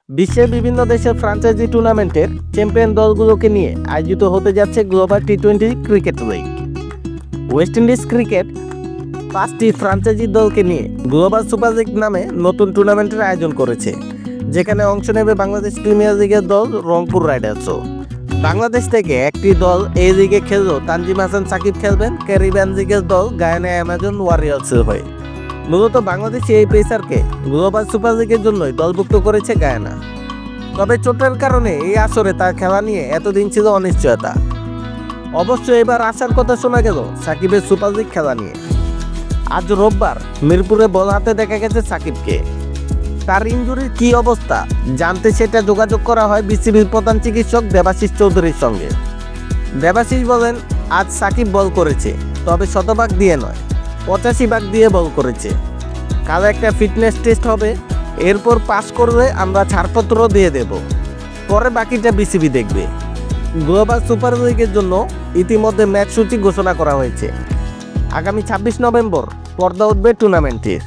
বিশ্বের বিভিন্ন দেশের ফ্র্যাঞ্চাইজি টুর্নামেন্টের চ্যাম্পিয়ন দলগুলোকে নিয়ে আয়োজিত হতে যাচ্ছে গ্লোবাল টি-20 cricket league. West Indies cricket 5টি ফ্র্যাঞ্চাইজি দলকে নিয়ে গ্লোবাল সুপার লিগ নামে নতুন টুর্নামেন্টের আয়োজন করেছে, যেখানে অংশ নেবে বাংলাদেশ প্রিমিয়ার লিগের দল রংপুর রাইডার্সও। বাংলাদেশ থেকে একটি দল এই লিগে খেললেও তানজিম হাসান সাকিব খেলবেন ক্যারিবিয়ান লিগের দল গায়ানা অ্যামাজন ওয়ারিয়র্সের হয়ে। মূলত বাংলাদেশি এই পেসারকে গ্লোবাল সুপার লিগের জন্যই দলভুক্ত করেছে গায়ানা। তবে চোটের কারণে এই আসরে তার খেলা নিয়ে এতদিন ছিল অনিশ্চয়তা। অবশ্য এবার আসার কথা শোনা গেল সাকিবের সুপার লিগ খেলা নিয়ে। আজ রোববার মিরপুরে বল হাতে দেখা গেছে সাকিবকে। তার ইনজুরির কী অবস্থা জানতে সেটা যোগাযোগ করা হয় বিসিবির প্রধান চিকিৎসক দেবাশিস চৌধুরীর সঙ্গে। দেবাশিস বলেন, আজ সাকিব বল করেছে, তবে শতভাগ দিয়ে নয়, 85 ভাগ দিয়ে বল করেছে। কাল একটা ফিটনেস টেস্ট হবে, এরপর পাস করলে আমরা ছাড়পত্র দিয়ে দেব, পরে বাকিটা বিসিবি দেখবে। গ্লোবাল সুপার লিগের জন্য ইতিমধ্যে ম্যাচ সূচি ঘোষণা করা হয়েছে। আগামী 26 নভেম্বর পর্দা উঠবে টুর্নামেন্টের।